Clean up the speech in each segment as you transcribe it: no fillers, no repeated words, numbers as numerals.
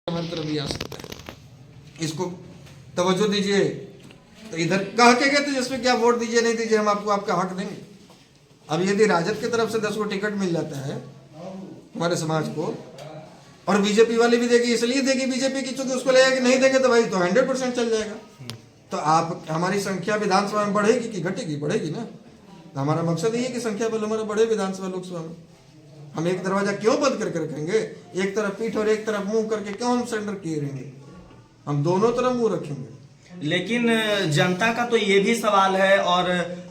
हमारी तरफ भी आ सकता है, इसको तवज्जो दीजिए। तो इधर कह के गए थे जिसमें क्या वोट दीजिए नहीं दीजिए हम आपको आपका हक देंगे। अब यदि राजद की तरफ से 10 को टिकट मिल जाता है हमारे समाज को, और बीजेपी वाले भी देगी, इसलिए देगी बीजेपी की चूंकि उसको लगेगा कि नहीं देंगे तो भाई तो 100% चल जाएगा। तो आप हमारी संख्या विधानसभा में बढ़ेगी कि घटेगी? बढ़ेगी ना। तो हमारा मकसद ये है कि संख्या बल हमारा बढ़े विधानसभा लोकसभा में। हम एक दरवाजा क्यों बंद करके रखेंगे? एक तरफ पीठ और एक तरफ मुंह करके क्यों हम सरेंडर किए रहेंगे? हम दोनों तरफ मुंह रखेंगे। लेकिन जनता का तो ये भी सवाल है और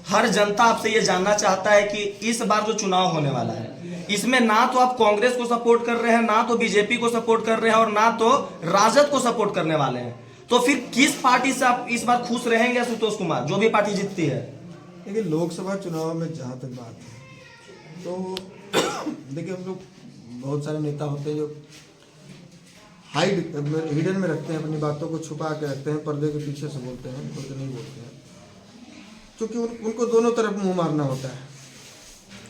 हर जनता आपसे ये जानना चाहता है कि इस बार जो चुनाव होने वाला है इसमें ना तो आप कांग्रेस को सपोर्ट कर रहे हैं, ना तो बीजेपी को सपोर्ट कर रहे हैं और ना तो राजद को सपोर्ट करने वाले हैं। तो फिर किस पार्टी से आप इस बार खुश रहेंगे आशुतोष कुमार, जो भी पार्टी जीतती है? देखिए लोकसभा चुनाव में जहाँ तक बात है तो देखिए हम लोग बहुत सारे नेता होते हैं जो हिडन में रखते हैं, अपनी बातों को छुपा के रखते हैं, पर्दे के पीछे से बोलते हैं, खुल के नहीं बोलते हैं, क्योंकि उनको दोनों तरफ मुंह मारना होता है।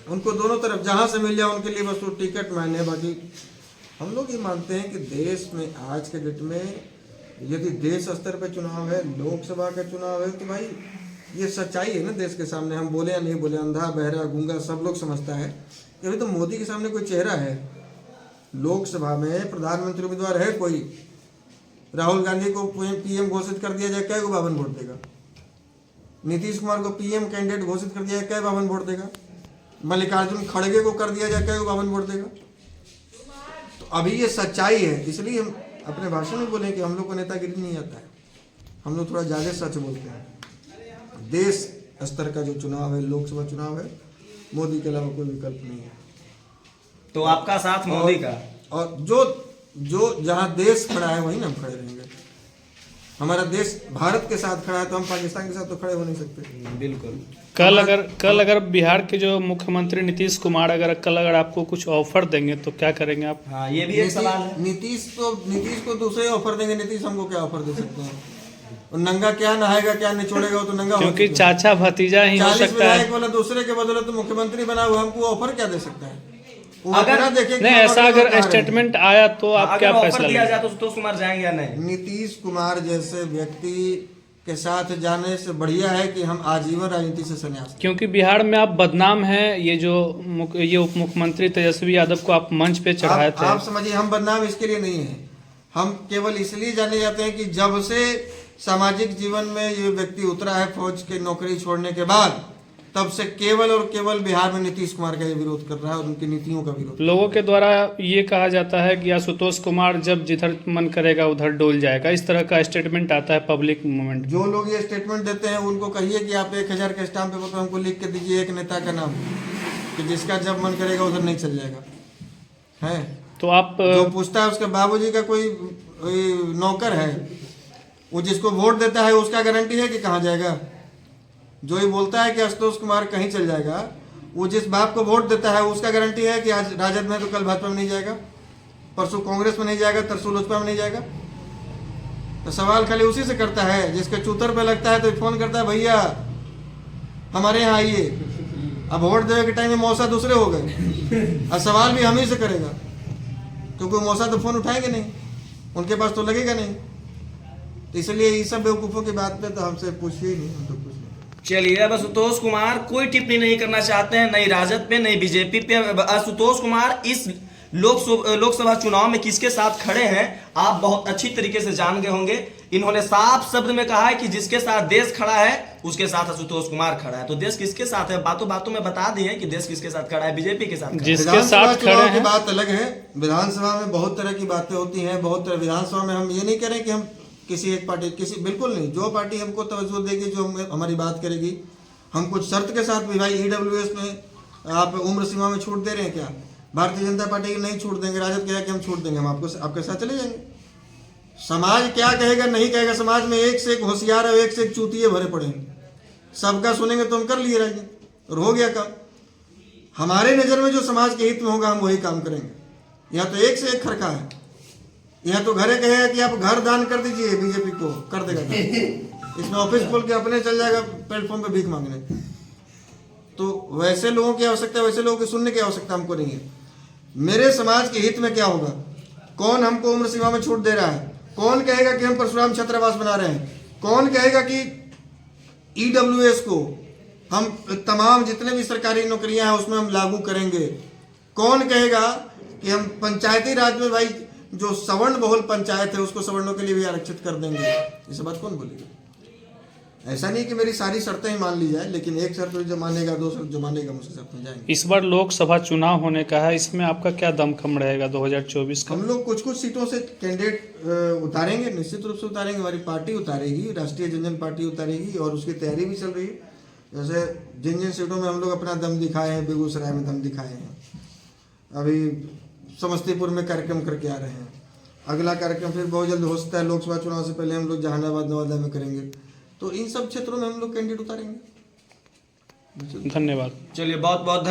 उनको दोनों तरफ जहाँ से मिल जाए उनके लिए बस वो टिकट मायने। बाकी हम लोग ये मानते हैं कि देश में आज के डेट में यदि देश स्तर पर चुनाव है, लोकसभा का चुनाव है, तो भाई ये सच्चाई है ना देश के सामने। हम बोले या नहीं बोले, अंधा बहरा गूंगा सब लोग समझता है कि अभी तो मोदी के सामने कोई चेहरा है। लोकसभा में प्रधानमंत्री उम्मीदवार है कोई? राहुल गांधी को पीएम घोषित कर दिया जाए, क्या 52 वोट देगा? नीतीश कुमार को पीएम कैंडिडेट घोषित कर दिया जाए, क्या 52 वोट देगा? मल्लिकार्जुन खड़गे को कर दिया जाए, क्या 52 वोट देगा? तो अभी ये सच्चाई है, इसलिए हम अपने भाषण में बोले कि हम लोग को नेतागिरी नहीं आता है, हम लोग थोड़ा ज्यादा सच बोलते हैं। देश स्तर का जो चुनाव है, लोकसभा चुनाव है, मोदी के अलावा कोई विकल्प नहीं है। तो आपका साथ मोदी का, और जो जहाँ देश खड़ा है वहीं ना हम खड़े रहेंगे। हमारा देश भारत के साथ खड़ा है तो हम पाकिस्तान के साथ तो खड़े हो नहीं सकते। बिल्कुल। कल अगर बिहार के जो मुख्यमंत्री नीतीश कुमार अगर आपको कुछ ऑफर देंगे तो क्या करेंगे आप? हाँ, ये भी एक सवाल है। नीतीश को दूसरे ऑफर देंगे। नीतीश हमको क्या ऑफर दे सकते हैं? और नंगा क्या नहाएगा, क्या निचोड़ेगा, वो तो नंगा, क्योंकि चाचा भतीजा ही हो सकता है। वाला दूसरे के बदले तो मुख्यमंत्री बना हुआ, हमको ऑफर क्या दे सकता है? अगर नहीं ऐसा अगर स्टेटमेंट आया तो आप क्या फैसला लिया जाए तो आशुतोष कुमार जाएंगे या नहीं? नीतीश कुमार जैसे व्यक्ति के साथ जाने से बढ़िया है कि हम आजीवन राजनीति से संन्यास। क्योंकि बिहार में आप बदनाम हैं। ये उप मुख्यमंत्री तेजस्वी यादव को आप मंच पे चढ़ाए थे। आप समझिए हम बदनाम इसके लिए नहीं है, हम केवल इसलिए जाने जाते हैं कि जब से सामाजिक जीवन में ये व्यक्ति उतरा है फौज की नौकरी छोड़ने के बाद, तब से केवल और केवल बिहार में नीतीश कुमार का ये विरोध कर रहा है और उनकी नीतियों का विरोध। लोगों के द्वारा ये कहा जाता है कि आशुतोष कुमार जब जिधर मन करेगा उधर डोल जाएगा, इस तरह का स्टेटमेंट आता है पब्लिक मूवमेंट। जो लोग ये स्टेटमेंट देते हैं उनको कहिए कि आप 1000 के स्टाम्प पेपर पर हमको लिख के दीजिए एक नेता का नाम, कि जिसका जब मन करेगा उधर नहीं चल जाएगा। है तो आप जो पूछता है उसके बाबूजी का कोई नौकर है, वो जिसको वोट देता है उसका गारंटी है कि कहाँ जाएगा? जो ये बोलता है कि आशुतोष कुमार कहीं चल जाएगा, वो जिस बाप को वोट देता है उसका गारंटी है कि आज राजद में तो कल भाजपा में नहीं जाएगा, परसों कांग्रेस में नहीं जाएगा, तरसों लोजपा में नहीं जाएगा। तो सवाल खाली उसी से करता है जिसके चूतर पे लगता है तो फोन करता है, भैया हमारे यहाँ आइए। अब वोट देने के टाइम में मौसा दूसरे हो गए और सवाल भी हम ही से करेगा, क्योंकि मौसा तो फोन उठाएंगे नहीं, उनके पास तो लगेगा नहीं। तो इसलिए ये सब बेवकूफ़ों की बात पे तो हमसे पूछिए ही नहीं, हम तो कुछ नहीं। चलिए, अब आशुतोष कुमार कोई टिप्पणी नहीं करना चाहते हैं, नहीं राजद पे नहीं बीजेपी पे। आशुतोष कुमार इस लोकसभा चुनाव में किसके साथ खड़े हैं आप बहुत अच्छी तरीके से जान गए होंगे। इन्होंने साफ शब्द में कहा है कि जिसके साथ देश खड़ा है उसके साथ आशुतोष कुमार खड़ा है। तो देश किसके साथ है? बातों बातों में बता दिए कि देश किसके साथ खड़ा है, बीजेपी के साथ। जिसके साथ खड़े हैं बात अलग है। विधानसभा में बहुत तरह की बातें होती हैं, बहुत तरह। विधानसभा में हम ये नहीं कह रहे कि हम किसी एक पार्टी, किसी बिल्कुल नहीं, जो पार्टी हमको तवज्जो देगी, जो हमारी बात करेगी, हम कुछ शर्त के साथ भी। भाई ईडब्ल्यूएस में आप उम्र सीमा में छूट दे रहे हैं क्या? भारतीय जनता पार्टी की नहीं छूट देंगे, राजद कहेगा कि हम छूट देंगे, हम आपके साथ चले जाएंगे। समाज क्या कहेगा नहीं कहेगा, समाज में एक से एक होशियार है, एक से एक चूतिए भरे पड़े हैं, सबका सुनेंगे तो हम कर लिए रहेंगे और हो गया काम। हमारे नज़र में जो समाज के हित में होगा हम वही काम करेंगे। यहाँ तो एक से एक खरखा है, यहाँ तो घरे कहेगा कि आप घर दान कर दीजिए, बीजेपी को कर देगा। इसमें ऑफिस खोल के अपने चल जाएगा प्लेटफॉर्म पे भीख मांगने। तो वैसे लोगों की आवश्यकता, वैसे लोगों की सुनने की आवश्यकता हमको नहीं है। मेरे समाज के हित में क्या होगा, कौन हमको उम्र सीमा में छूट दे रहा है? कौन कहेगा कि हम परशुराम छात्रावास बना रहे हैं? कौन कहेगा कि ईडब्ल्यूएस को हम तमाम जितने भी सरकारी नौकरियां हैं उसमें हम लागू करेंगे? कौन कहेगा कि हम पंचायती राज में भाई जो सवर्ण बहुल पंचायत है उसको सवर्णों के लिए भी आरक्षित कर देंगे? ये सब बात कौन बोलेगा? ऐसा नहीं कि मेरी सारी शर्तें ही मान ली जाए, लेकिन एक शर्त जो मानेगा, दो शर्त जो मानेगा, उसके साथ में जाएंगे। इस बार लोकसभा चुनाव होने का है, इसमें आपका क्या दमखम रहेगा 2024 का? हम लोग कुछ कुछ सीटों से कैंडिडेट उतारेंगे, निश्चित रूप से उतारेंगे। हमारी पार्टी उतारेगी, राष्ट्रीय जनजन पार्टी उतारेगी, और उसकी तैयारी भी चल रही है। जैसे जिन जिन सीटों में हम लोग अपना दम दिखाए हैं, बेगूसराय में दम दिखाए हैं, अभी समस्तीपुर में कार्यक्रम करके आ रहे हैं। अगला कार्यक्रम फिर बहुत जल्द हो सकता है, लोकसभा चुनाव से पहले हम लोग जहानाबाद नवादा में करेंगे। तो इन सब क्षेत्रों में हम लोग कैंडिडेट उतारेंगे। धन्यवाद। चलिए बहुत बहुत